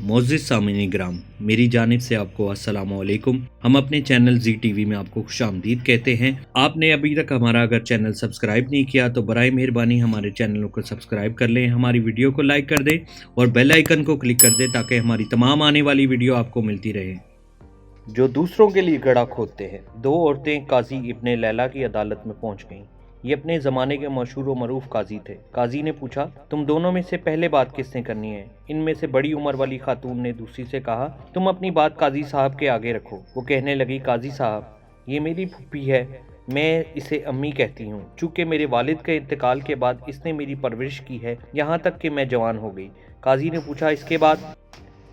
मोअज़्ज़िज़ सामीन ग्राम, मेरी जानिब से आपको अस्सलाम वालेकुम। हम अपने चैनल जी टीवी में आपको खुशामदीद कहते हैं। आपने अभी तक हमारा अगर चैनल सब्सक्राइब नहीं किया तो बराए मेहरबानी हमारे चैनल को सब्सक्राइब कर लें, हमारी वीडियो को लाइक कर दें और बेल आइकन को क्लिक कर दें ताकि हमारी तमाम आने वाली वीडियो आपको मिलती रहे। जो दूसरों के लिए गड़ा खोदते हैं। दो औरतें काजी इब्ने लैला की अदालत में पहुंच गईं। ये अपने ज़माने के मशहूर व मरूफ काजी थे। काजी ने पूछा, तुम दोनों में से पहले बात किसने करनी है? इनमें से बड़ी उम्र वाली खातून ने दूसरी से कहा, तुम अपनी बात काजी साहब के आगे रखो। वो कहने लगी, काजी साहब, ये मेरी फूफी है, मैं इसे अम्मी कहती हूँ। चूँकि मेरे वालिद के इंतकाल के बाद इसने मेरी परवरिश की है, यहाँ तक कि मैं जवान हो गई। काजी ने पूछा, इसके बाद?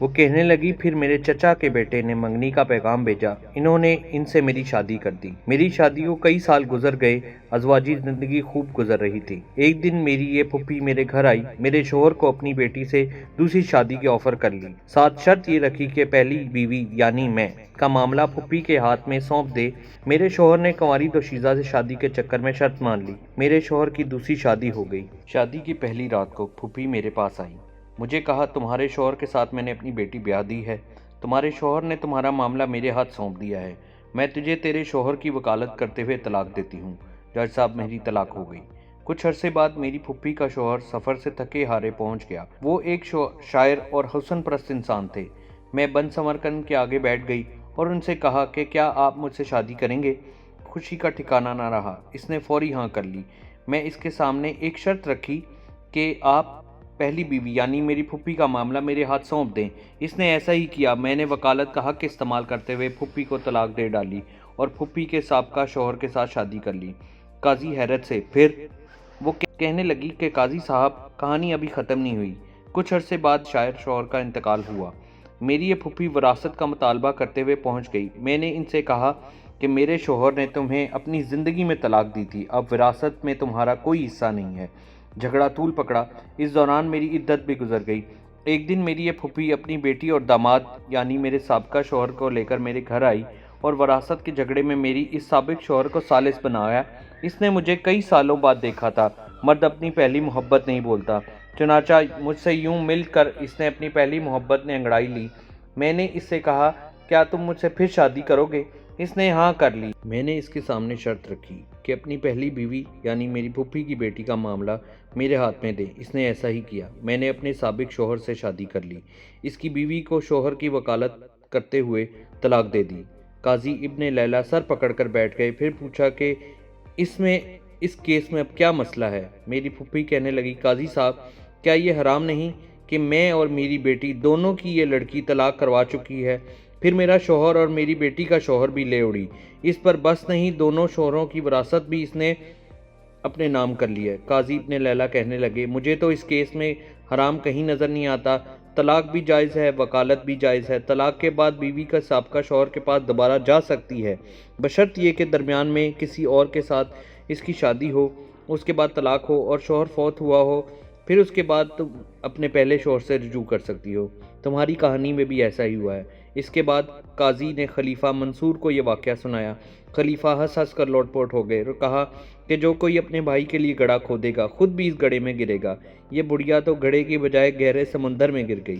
वो कहने लगी, फिर मेरे चचा के बेटे ने मंगनी का पैगाम भेजा। इन्होंने इनसे मेरी शादी कर दी। मेरी शादी को कई साल गुजर गए, अज़वाजी ज़िंदगी खूब गुजर रही थी। एक दिन मेरी ये फुप्पी मेरे घर आई। मेरे शोहर को अपनी बेटी से दूसरी शादी की ऑफ़र कर ली। साथ शर्त ये रखी कि पहली बीवी यानी मैं का मामला फुप्पी के हाथ में सौंप दे। मेरे शोहर ने कंवारी दोशीज़ा से शादी के चक्कर में शर्त मान ली। मेरे शोहर की दूसरी शादी हो गई। शादी की पहली रात को फुप्पी मेरे पास आई। मुझे कहा, तुम्हारे शोहर के साथ मैंने अपनी बेटी ब्याह दी है। तुम्हारे शोहर ने तुम्हारा मामला मेरे हाथ सौंप दिया है। मैं तुझे तेरे शोहर की वकालत करते हुए तलाक देती हूँ। जज साहब, मेरी तलाक हो गई। कुछ अरसे बाद मेरी फुप्पी का शोहर सफ़र से थके हारे पहुँच गया। वो एक शायर और हुस्न परस्त इंसान थे। मैं बन समरकंद के आगे बैठ गई और उनसे कहा कि क्या आप मुझसे शादी करेंगे? खुशी का ठिकाना ना रहा। इसने फौरी हाँ कर ली। मैं इसके सामने एक शर्त रखी कि आप पहली बीवी यानी मेरी फुप्पी का मामला मेरे हाथ सौंप दें। इसने ऐसा ही किया। मैंने वकालत का हक इस्तेमाल करते हुए फुप्पी को तलाक दे डाली और फुप्पी के साबका शौहर के साथ शादी कर ली। काजी हैरत से, फिर? वो कहने लगी कि काजी साहब, कहानी अभी ख़त्म नहीं हुई। कुछ अरसे बाद शायर शौहर का इंतकाल हुआ। मेरी ये फुप्पी विरासत का मुतालबा करते हुए पहुँच गई। मैंने इनसे कहा कि मेरे शौहर ने तुम्हें अपनी ज़िंदगी में तलाक दी थी, अब विरासत में तुम्हारा कोई हिस्सा नहीं है। झगड़ा तूल पकड़ा। इस दौरान मेरी इद्दत भी गुजर गई। एक दिन मेरी ये फुप्पी अपनी बेटी और दामाद यानी मेरे साबका शौहर को लेकर मेरे घर आई और वरासत के झगड़े में मेरी इस साबिक शौहर को सालिस बनाया। इसने मुझे कई सालों बाद देखा था। मर्द अपनी पहली मोहब्बत नहीं बोलता। चुनाचा मुझसे यूं मिलकर इसने अपनी पहली मोहब्बत ने अंगड़ाई ली। मैंने इससे कहा, क्या तुम मुझसे फिर शादी करोगे? इसने हाँ कर ली। मैंने इसके सामने शर्त रखी कि अपनी पहली बीवी यानी मेरी फुप्पी की बेटी का मामला मेरे हाथ में दे। इसने ऐसा ही किया। मैंने अपने साबिक शौहर से शादी कर ली। इसकी बीवी को शौहर की वकालत करते हुए तलाक दे दी। काजी इब्ने लैला सर पकड़कर बैठ गए। फिर पूछा कि इस केस में अब क्या मसला है? मेरी फुप्पी कहने लगी, काजी साहब, क्या ये हराम नहीं कि मैं और मेरी बेटी दोनों की ये लड़की तलाक करवा चुकी है? फिर मेरा शौहर और मेरी बेटी का शौहर भी ले उड़ी। इस पर बस नहीं, दोनों शौहरों की विरासत भी इसने अपने नाम कर लिया है। काजी इब्ने लैला कहने लगे, मुझे तो इस केस में हराम कहीं नज़र नहीं आता। तलाक भी जायज़ है, वकालत भी जायज़ है। तलाक के बाद बीवी का साबका शौहर के पास दोबारा जा सकती है, बशर्त ये कि दरमियान में किसी और के साथ इसकी शादी हो, उसके बाद तलाक हो और शौहर फौत हुआ हो, फिर उसके बाद तुम अपने पहले शौहर से रुजू कर सकती हो। तुम्हारी कहानी में भी ऐसा ही हुआ है। इसके बाद काजी ने खलीफा मंसूर को यह वाक़या सुनाया। खलीफा हंस हंस कर लोटपोट हो गए और कहा कि जो कोई अपने भाई के लिए गड़ा खोदेगा, खुद भी इस गड्ढे में गिरेगा। ये बुढ़िया तो गड्ढे की बजाय गहरे समंदर में गिर गई।